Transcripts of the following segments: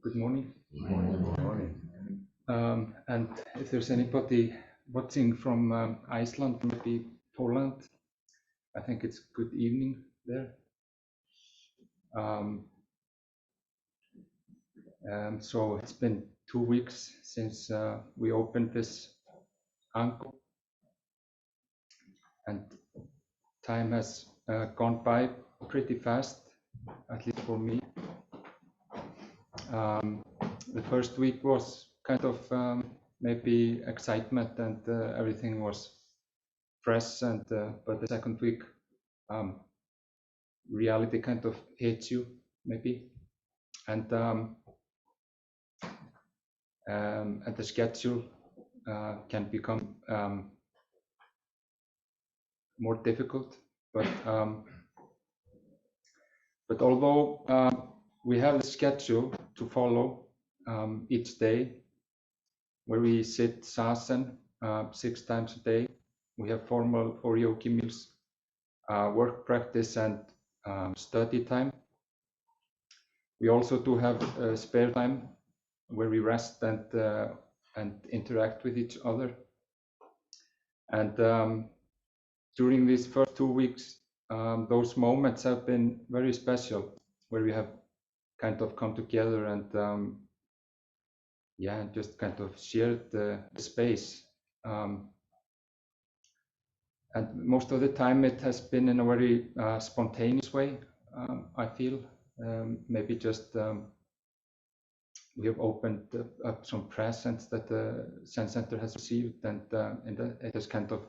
Good morning. Good morning. And if there's anybody watching from Iceland, maybe Poland, I think it's good evening there. So it's been 2 weeks since we opened this Ango, and time has gone by pretty fast, at least for me. The first week was kind of maybe excitement and everything was fresh, and but the second week reality kind of hits you maybe, and the schedule can become more difficult. But although we have the schedule to follow each day, where we sit sasen 6 times a day, we have formal or yogi meals, work practice, and study time. We also do have spare time where we rest and interact with each other. And during these first 2 weeks, those moments have been very special, where we have kind of come together and just kind of shared the space. And most of the time it has been in a very spontaneous way, I feel. Maybe just we have opened up some presents that the Zen Center has received, and it has kind of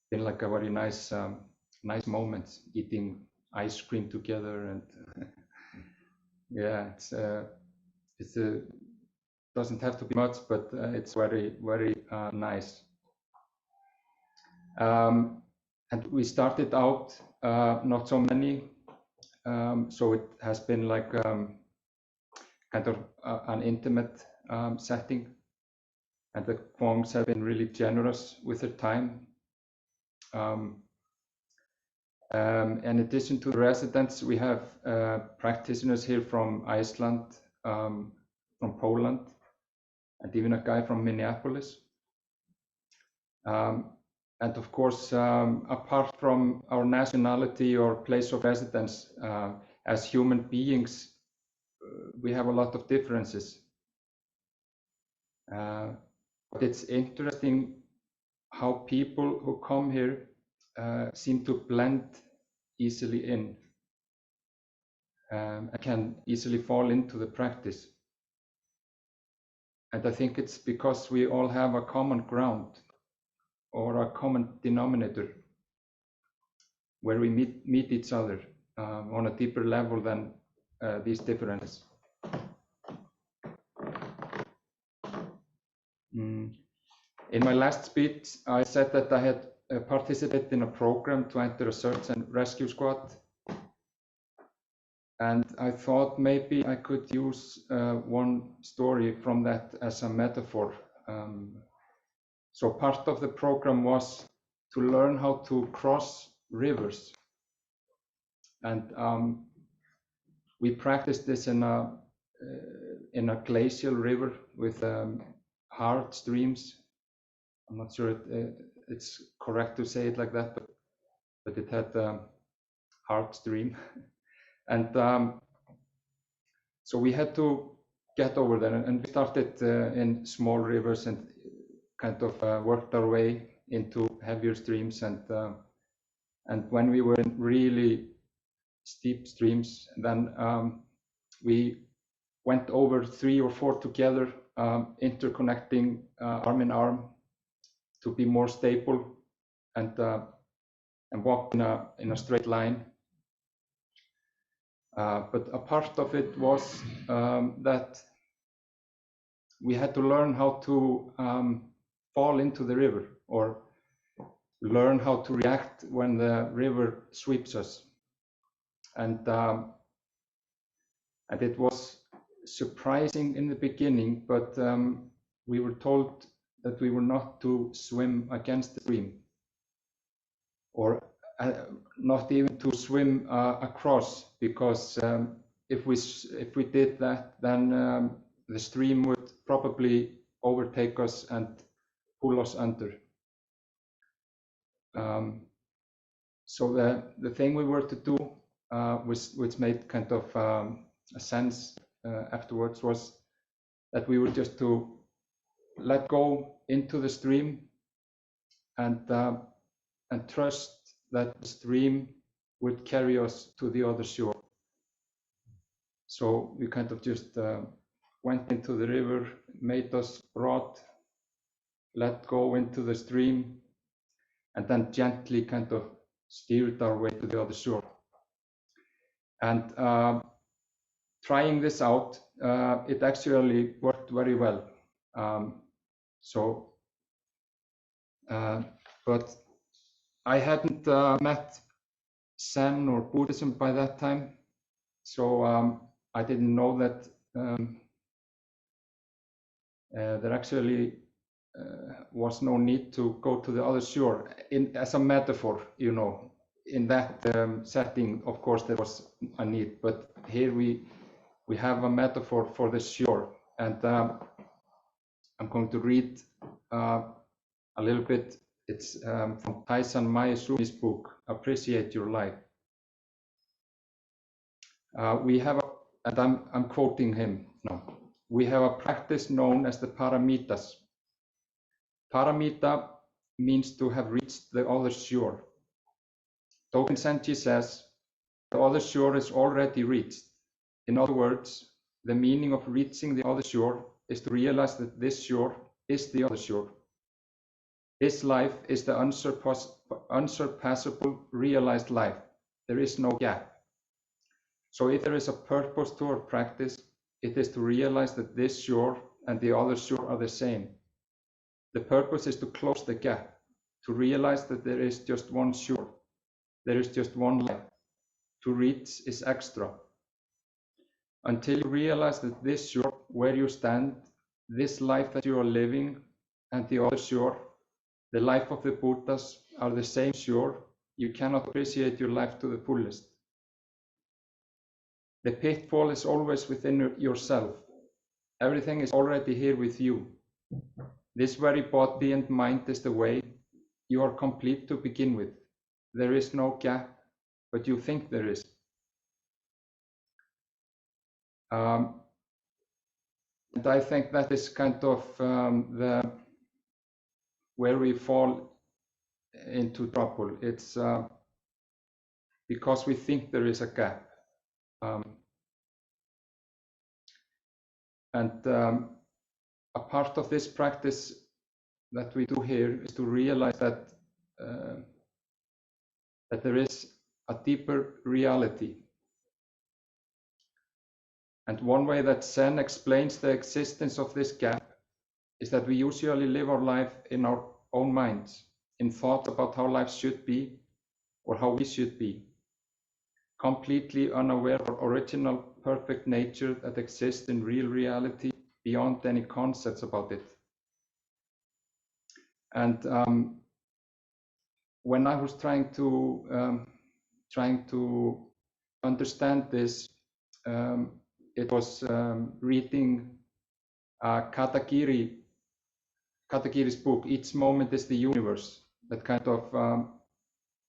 been like a very nice moment, eating ice cream together, and it doesn't have to be much, but it's very nice. And we started out not so many, so it has been like kind of an intimate setting, and the monks have been really generous with their time. In addition to the residents, we have practitioners here from Iceland, from Poland, and even a guy from Minneapolis. And of course, apart from our nationality or place of residence, as human beings, we have a lot of differences. But it's interesting how people who come here seem to blend easily in and can easily fall into the practice. And I think it's because we all have a common ground or a common denominator where we meet each other on a deeper level than these differences. In my last speech, I said that I had participated in a program to enter a search and rescue squad. And I thought maybe I could use one story from that as a metaphor. So part of the program was to learn how to cross rivers. And we practiced this in a glacial river with hard streams. I'm not sure it's correct to say it like that, but it had a hard stream. And so we had to get over there, and we started in small rivers and kind of worked our way into heavier streams. And when we were in really steep streams, then we went over 3 or 4 together, interconnecting arm in arm to be more stable and walk in a straight line. But a part of it was that we had to learn how to fall into the river, or learn how to react when the river sweeps us. And it was surprising in the beginning, but we were told that we were not to swim against the stream, or not even to swim across, because if we did that, then the stream would probably overtake us and pull us under. So the thing we were to do, which made kind of a sense afterwards, was that we were just to let go into the stream and trust that the stream would carry us to the other shore. So we kind of just went into the river, made us broad, let go into the stream, and then gently kind of steered our way to the other shore. And trying this out, it actually worked very well. But I hadn't met Zen or Buddhism by that time, so I didn't know that there actually was no need to go to the other shore. As a metaphor, you know, in that setting, of course, there was a need, but here we have a metaphor for the shore, and I'm going to read a little bit. It's from Taisan Maesumi's book, Appreciate Your Life. We have, and I'm quoting him now, we have a practice known as the paramitas. Paramita means to have reached the other shore. Dogen Senji says, the other shore is already reached. In other words, the meaning of reaching the other shore is to realize that this shore is the other shore. This life is the unsurpassable realized life. There is no gap. So if there is a purpose to our practice, it is to realize that this shore and the other shore are the same. The purpose is to close the gap, to realize that there is just one shore. There is just one life. To reach is extra. Until you realize that this shore where you stand, this life that you are living, and the other shore, the life of the Buddhas, are the same shore, you cannot appreciate your life to the fullest. The pitfall is always within yourself. Everything is already here with you. This very body and mind is the way. You are complete to begin with. There is no gap, but you think there is. And I think that is kind of where we fall into trouble. It's because we think there is a gap. A part of this practice that we do here is to realize that that there is a deeper reality. And one way that Zen explains the existence of this gap is that we usually live our life in our own minds, in thoughts about how life should be or how we should be, completely unaware of our original perfect nature that exists in real reality beyond any concepts about it. And when I was trying to understand this, it was reading Katagiri's book, Each Moment is the Universe, that kind of,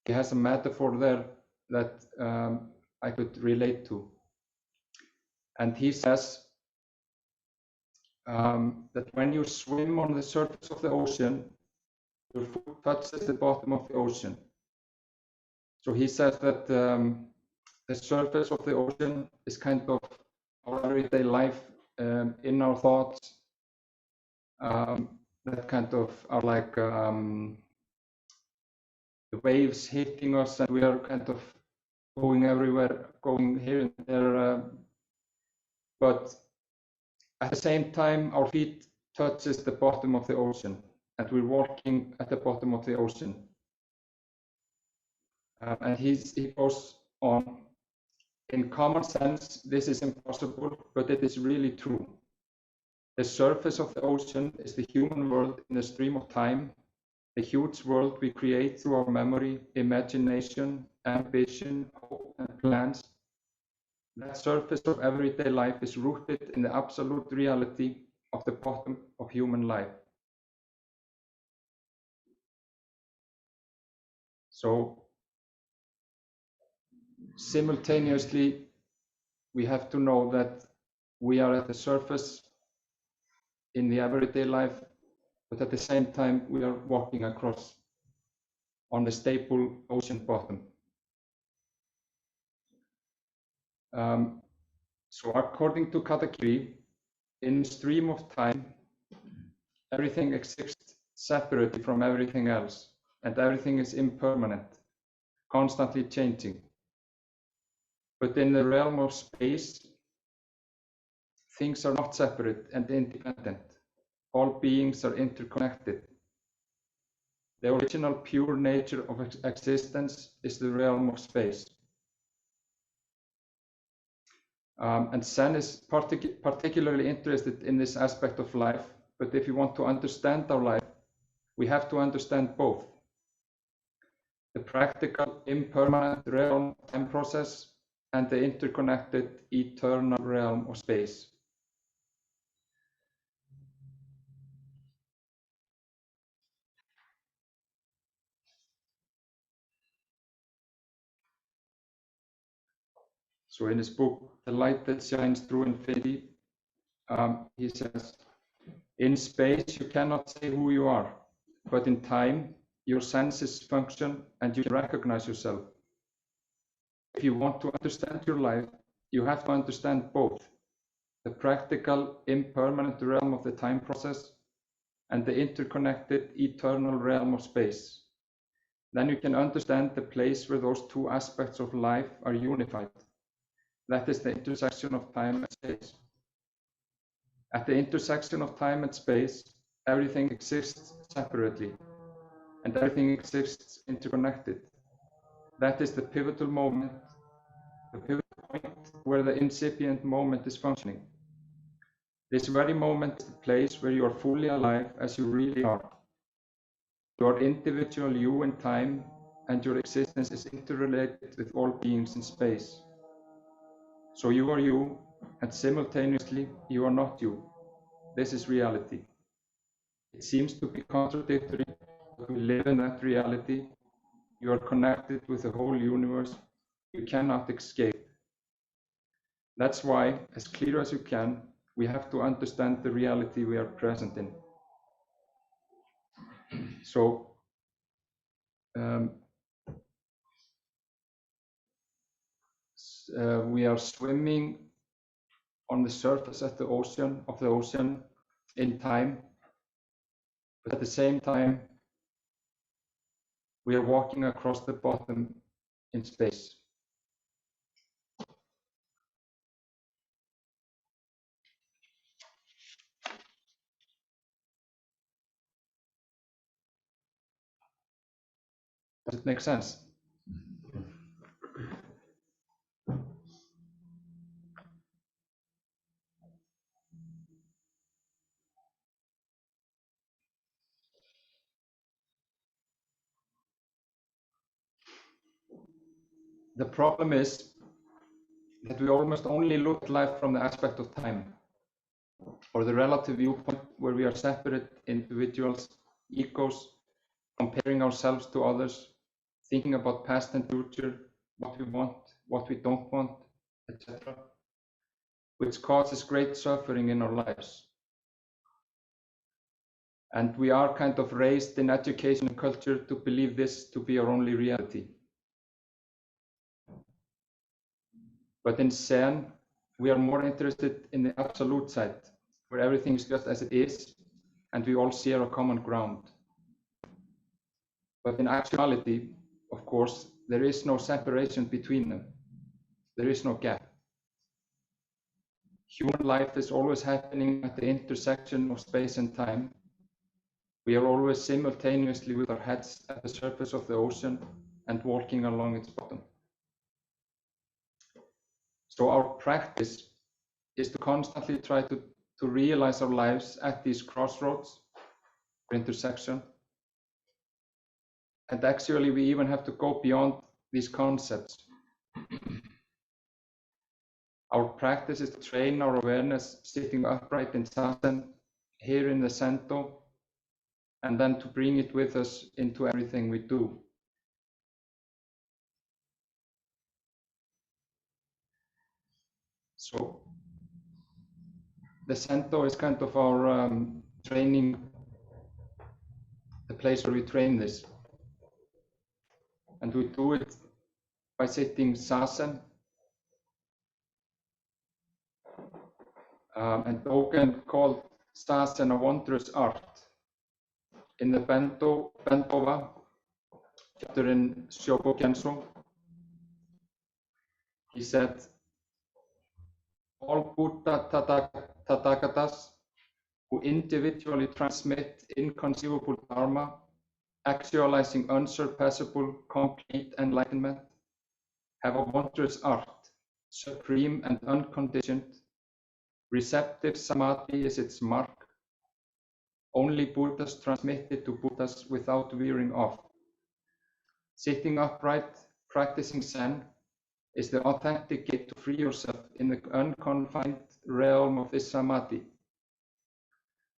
he has a metaphor there that I could relate to. And he says that when you swim on the surface of the ocean, your foot touches the bottom of the ocean. So he says that the surface of the ocean is kind of our everyday life, in our thoughts, that kind of are like the waves hitting us, and we are kind of going everywhere, going here and there. But at the same time, our feet touches the bottom of the ocean, and we're walking at the bottom of the ocean. And he goes on, in common sense, this is impossible, but it is really true. The surface of the ocean is the human world in a stream of time, the huge world we create through our memory, imagination, ambition, hope, and plans. That surface of everyday life is rooted in the absolute reality of the bottom of human life. So simultaneously, we have to know that we are at the surface in the everyday life, but at the same time, we are walking across on the stable ocean bottom. So according to Katakiri, in stream of time, everything exists separately from everything else, and everything is impermanent, constantly changing. But in the realm of space, things are not separate and independent. All beings are interconnected. The original pure nature of existence is the realm of space. And Zen is particularly interested in this aspect of life, but if you want to understand our life, we have to understand both. The practical, impermanent realm of time process and the interconnected, eternal realm of space. So in his book, The Light That Shines Through Infinity, he says, in space, you cannot say who you are, but in time, your senses function and you recognize yourself. If you want to understand your life, you have to understand both the practical, impermanent realm of the time process and the interconnected, eternal realm of space. Then you can understand the place where those two aspects of life are unified. That is the intersection of time and space. At the intersection of time and space, everything exists separately, and everything exists interconnected. That is the pivotal moment, the pivotal point where the incipient moment is functioning. This very moment is the place where you are fully alive as you really are. You are individual you in time, and your existence is interrelated with all beings in space. So you are you, and simultaneously you are not you. This is reality. It seems to be contradictory, but we live in that reality. You are connected with the whole universe. You cannot escape. That's why, as clear as you can, we have to understand the reality we are present in. So, we are swimming on the surface of the ocean in time, but at the same time, we are walking across the bottom in space. Does it make sense? The problem is that we almost only look at life from the aspect of time, or the relative viewpoint where we are separate individuals, egos, comparing ourselves to others, thinking about past and future, what we want, what we don't want, etc., which causes great suffering in our lives. And we are kind of raised in education and culture to believe this to be our only reality. But in Zen, we are more interested in the absolute side, where everything is just as it is, and we all share a common ground. But in actuality, of course, there is no separation between them. There is no gap. Human life is always happening at the intersection of space and time. We are always simultaneously with our heads at the surface of the ocean and walking along its bottom. So our practice is to constantly try to realize our lives at these crossroads or intersection. And actually, we even have to go beyond these concepts. Our practice is to train our awareness sitting upright in Zazen, here in the Sento, and then to bring it with us into everything we do. So the Sento is kind of our training, the place where we train this. And we do it by sitting Zazen. And Dogen called Zazen a wondrous art. In the Bentova, chapter in Shobogenso, he said, all Buddha Tathagatas who individually transmit inconceivable dharma, actualizing unsurpassable, complete enlightenment, have a wondrous art, supreme and unconditioned. Receptive samadhi is its mark. Only Buddhas transmit it to Buddhas without veering off. Sitting upright, practicing Zen, is the authentic gate to free yourself in the unconfined realm of this samadhi.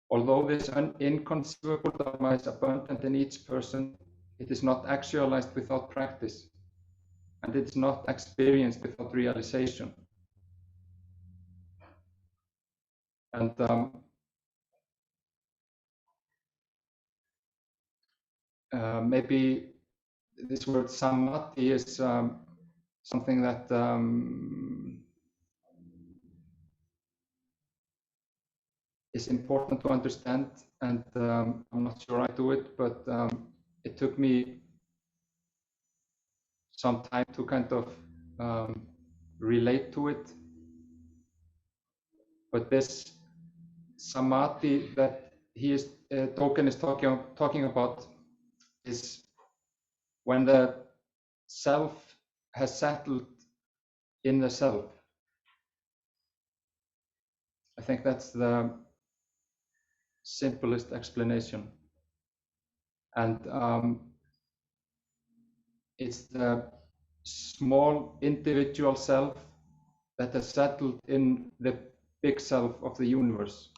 Although this inconceivable dharma is abundant in each person, it is not actualized without practice, and it is not experienced without realization. And maybe this word samadhi is something that is important to understand, and I'm not sure I do it, but it took me some time to kind of relate to it. But this samadhi that Dogen is talking about is when the self has settled in the self. I think that's the simplest explanation. And it's the small individual self that has settled in the big self of the universe.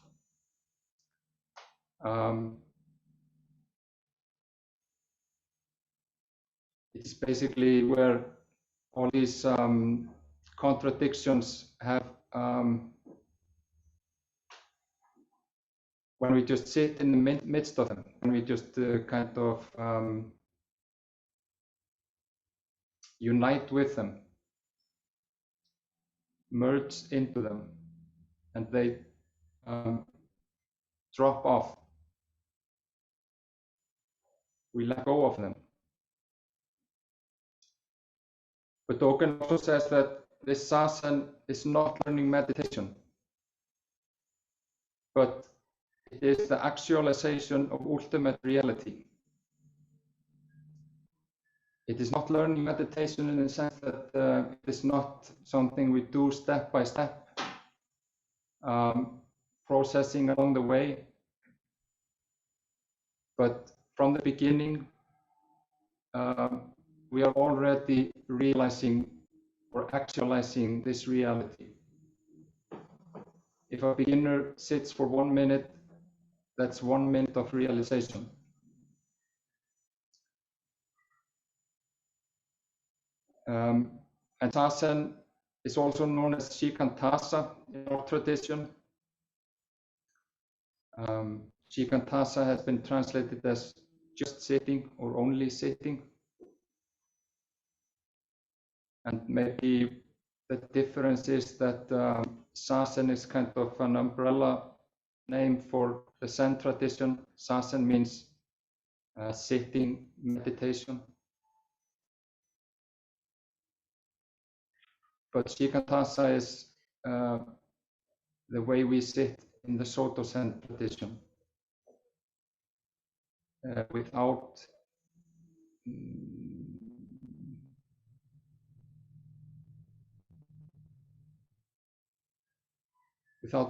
It's basically where all these contradictions have, when we just sit in the midst of them, when we just kind of unite with them, merge into them, and they drop off. We let go of them. But Dogen also says that this Zazen is not learning meditation, but it is the actualization of ultimate reality. It is not learning meditation in the sense that it is not something we do step by step, processing along the way, but from the beginning, we are already realizing or actualizing this reality. If a beginner sits for 1 minute, that's 1 minute of realization. And Zazen is also known as Shikantasa in our tradition. Shikantasa has been translated as just sitting or only sitting. And maybe the difference is that Zazen is kind of an umbrella name for the Zen tradition. Zazen means sitting meditation. But Shikantasa is the way we sit in the Soto Zen tradition, without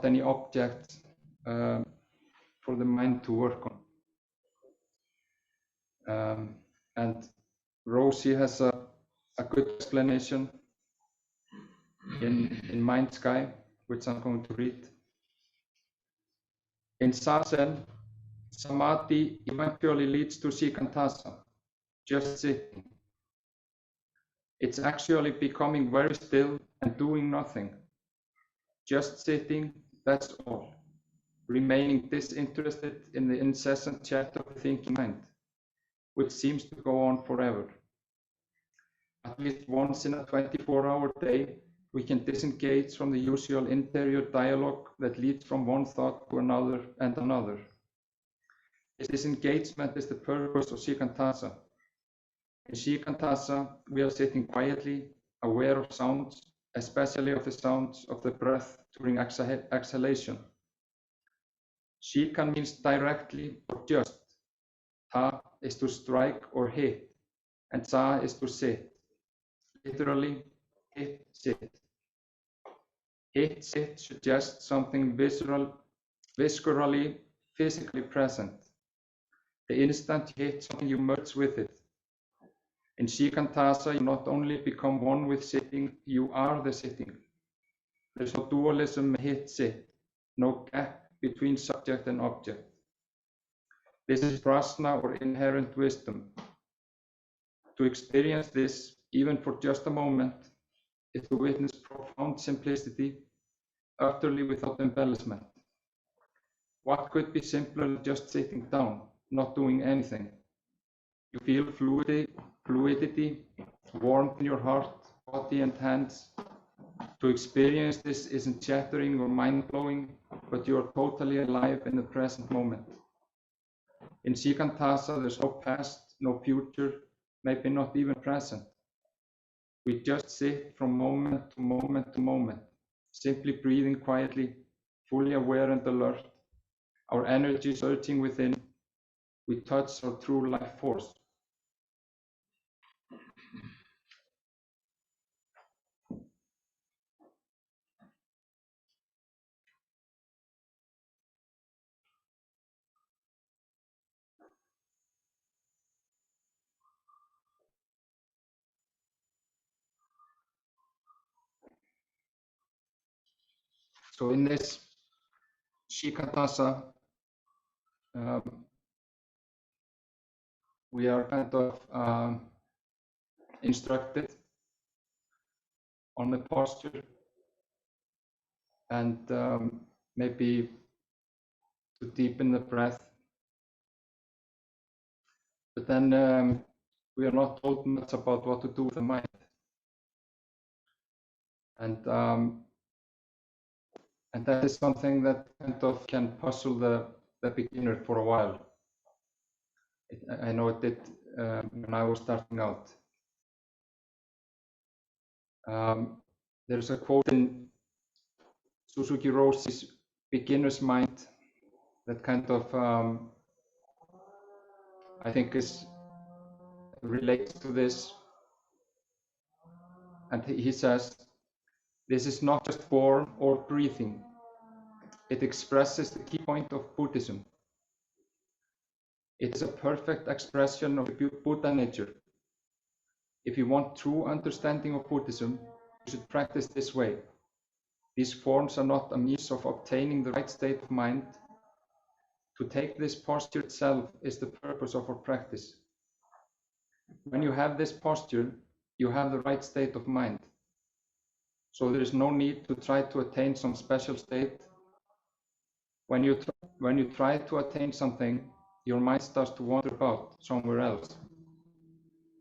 any object for the mind to work on. And Rosie has a good explanation. in Mind Sky, which I'm going to read. In Zazen, Samadhi eventually leads to Shikantaza, just sitting. It's actually becoming very still and doing nothing. Just sitting, that's all. Remaining disinterested in the incessant chatter of the thinking mind, which seems to go on forever. At least once in a 24-hour day, we can disengage from the usual interior dialogue that leads from one thought to another and another. This disengagement is the purpose of Shikantaza. In Shikantaza, we are sitting quietly, aware of sounds, especially of the sounds of the breath during exhalation. Shikan means directly or just. Ta is to strike or hit, and Sa is to sit. Literally, hit, sit. Hit, sit suggests something viscerally, physically present. The instant you hit something, you merge with it. In Shikantaza, you not only become one with sitting, you are the sitting. There's no dualism, hit, sit, no gap between subject and object. This is prasna or inherent wisdom. To experience this, even for just a moment, is to witness profound simplicity, utterly without embellishment. What could be simpler than just sitting down, not doing anything? You feel fluidity, warmth in your heart, body and hands. To experience this isn't chattering or mind-blowing, but you are totally alive in the present moment. In Shikantaza, there's no past, no future, maybe not even present. We just sit from moment to moment to moment, simply breathing quietly, fully aware and alert, our energy surging within. We touch our true life force. So in this Shikantaza, we are kind of instructed on the posture and maybe to deepen the breath. But then we are not told much about what to do with the mind. And that is something that kind of can puzzle the beginner for a while. I know it did when I was starting out. There's a quote in Suzuki Roshi's Beginner's Mind that kind of I think relates to this. And he says, this is not just form or breathing. It expresses the key point of Buddhism. It is a perfect expression of the Buddha nature. If you want true understanding of Buddhism, you should practice this way. These forms are not a means of obtaining the right state of mind. To take this posture itself is the purpose of our practice. When you have this posture, you have the right state of mind. So there is no need to try to attain some special state. When you try to attain something, your mind starts to wander about somewhere else.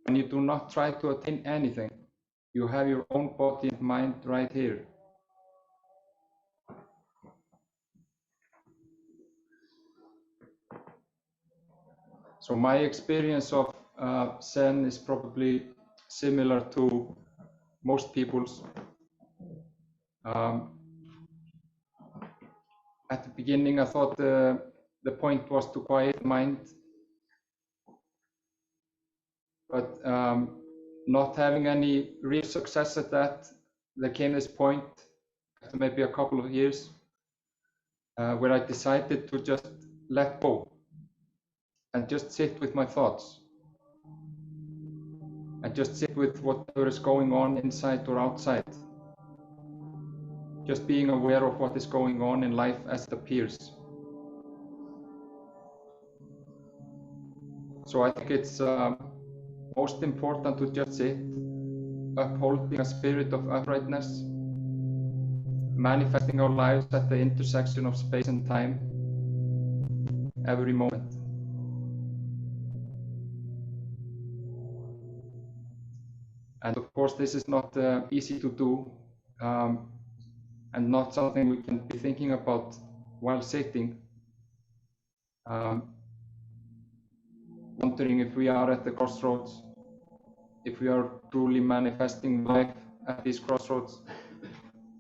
When you do not try to attain anything, you have your own body and mind right here. So my experience of Zen is probably similar to most people's. At the beginning, I thought the point was to quiet the mind, but not having any real success at that, there came this point after maybe a couple of years where I decided to just let go and just sit with my thoughts and just sit with whatever is going on inside or outside. just being aware of what is going on in life as it appears. So I think it's most important to just sit, upholding a spirit of uprightness, manifesting our lives at the intersection of space and time every moment. And of course, this is not easy to do, and not something we can be thinking about while sitting, wondering if we are at the crossroads, if we are truly manifesting life at these crossroads,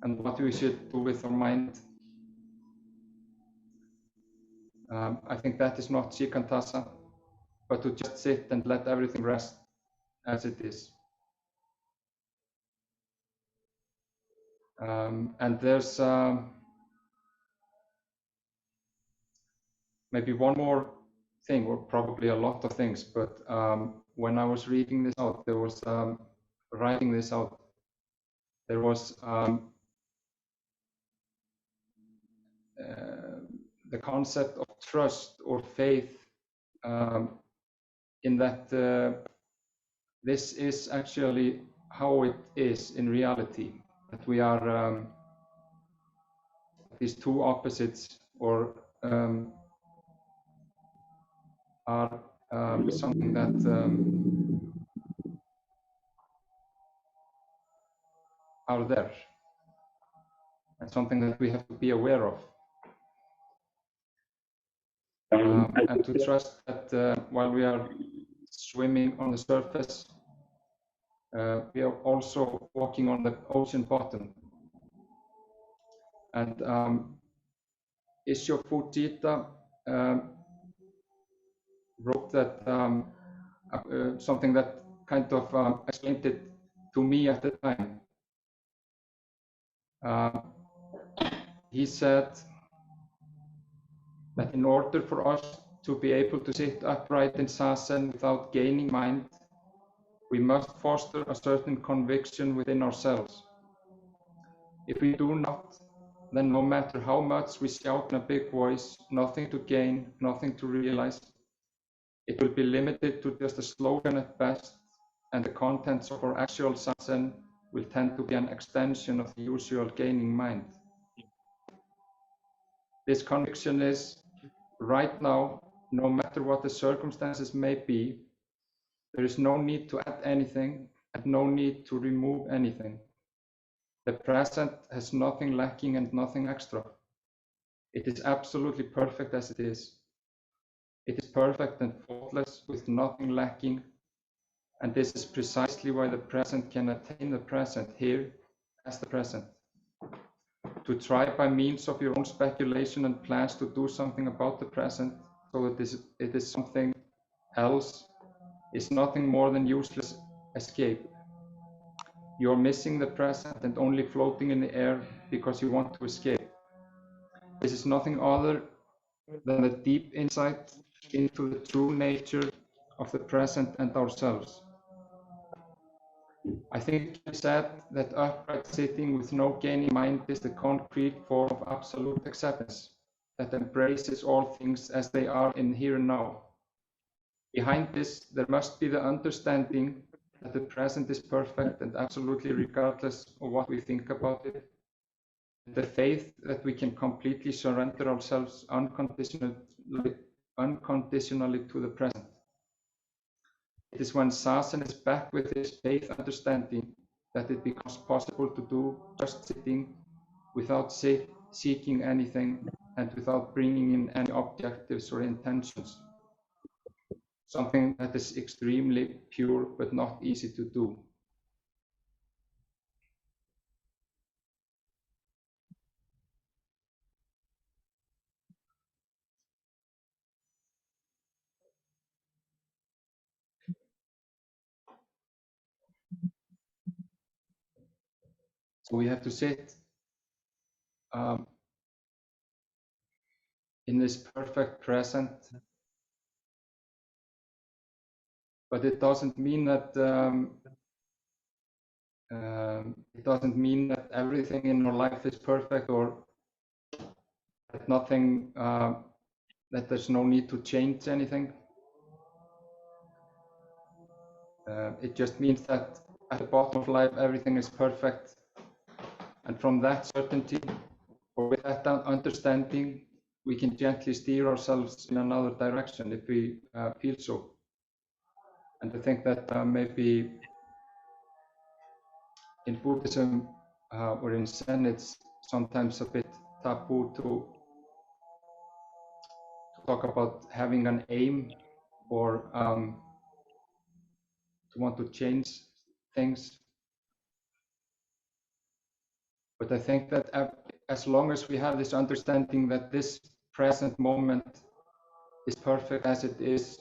and what we should do with our mind. I think that is not Shikantasa, but to just sit and let everything rest as it is. And there's maybe one more thing, or probably a lot of things, but when I was reading this out, there was writing this out, there was the concept of trust or faith, in that this is actually how it is in reality, that we are these two opposites, or are something that are there, and something that we have to be aware of. And to trust that while we are swimming on the surface, we are also walking on the ocean bottom. And Isho Fujita wrote that something that kind of explained it to me at the time. He said that in order for us to be able to sit upright in sasen without gaining mind, we must foster a certain conviction within ourselves. If we do not, then no matter how much we shout in a big voice, nothing to gain, nothing to realize, it will be limited to just a slogan at best, and the contents of our actual sasen will tend to be an extension of the usual gaining mind. This conviction is, right now, no matter what the circumstances may be, there is no need to add anything and no need to remove anything. The present has nothing lacking and nothing extra. It is absolutely perfect as it is. It is perfect and faultless with nothing lacking, and this is precisely why the present can attain the present here as the present. To try by means of your own speculation and plans to do something about the present so that it is something else is nothing more than useless escape. You are missing the present and only floating in the air because you want to escape. This is nothing other than a deep insight into the true nature of the present and ourselves. I think you said that upright sitting with no gaining mind is the concrete form of absolute acceptance that embraces all things as they are in here and now. Behind this, there must be the understanding that the present is perfect and absolutely regardless of what we think about it. The faith that we can completely surrender ourselves unconditionally to the present. It is when sasen is back with this faith understanding that it becomes possible to do just sitting without seeking anything and without bringing in any objectives or intentions. Something that is extremely pure but not easy to do. So we have to sit in this perfect present, but it doesn't mean that It doesn't mean that everything in our life is perfect, or that nothing, that there's no need to change anything. It just means that at the bottom of life, everything is perfect. And from that certainty, or with that understanding, we can gently steer ourselves in another direction if we feel so. And I think that maybe in Buddhism or in Zen, it's sometimes a bit taboo to talk about having an aim or to want to change things. But I think that as long as we have this understanding that this present moment is perfect as it is,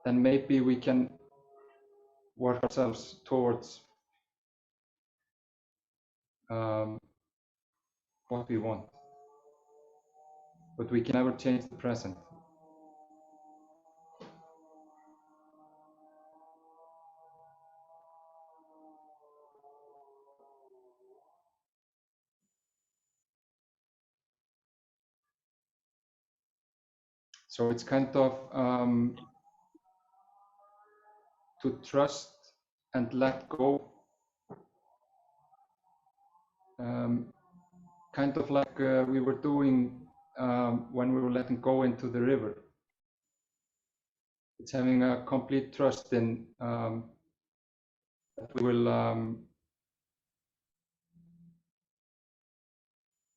then maybe we can work ourselves towards what we want. But we can never change the present. So it's kind of to trust and let go, kind of like we were doing when we were letting go into the river. It's having a complete trust in that we will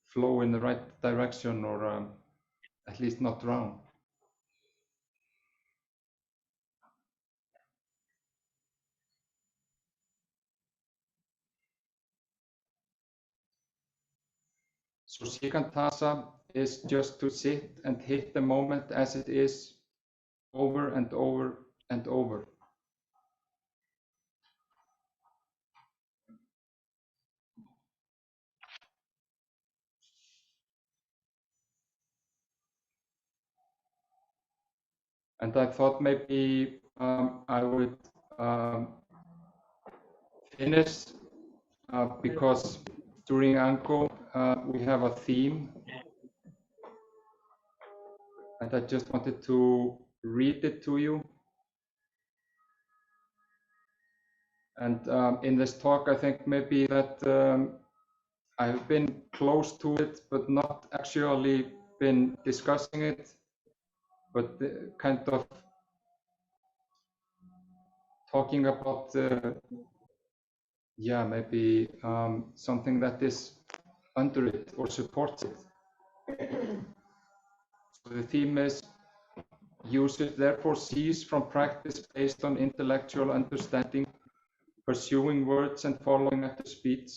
flow in the right direction, or at least not drown. So Sikantasa is just to sit and hit the moment as it is over and over and over. And I thought maybe I would finish because during Ango we have a theme, and I just wanted to read it to you. And in this talk, I think maybe that I've been close to it, but not actually been discussing it, but kind of talking about maybe something that is under it or supports it. So the theme is: you should therefore cease from practice based on intellectual understanding, pursuing words and following after speech,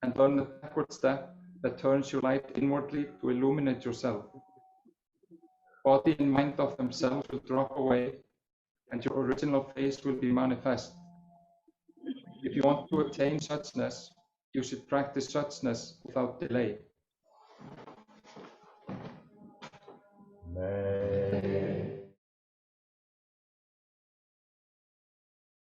and learn a backward step that turns your light inwardly to illuminate yourself. Body and mind of themselves will drop away, and your original face will be manifest. If you want to attain suchness, you should practice suchness without delay.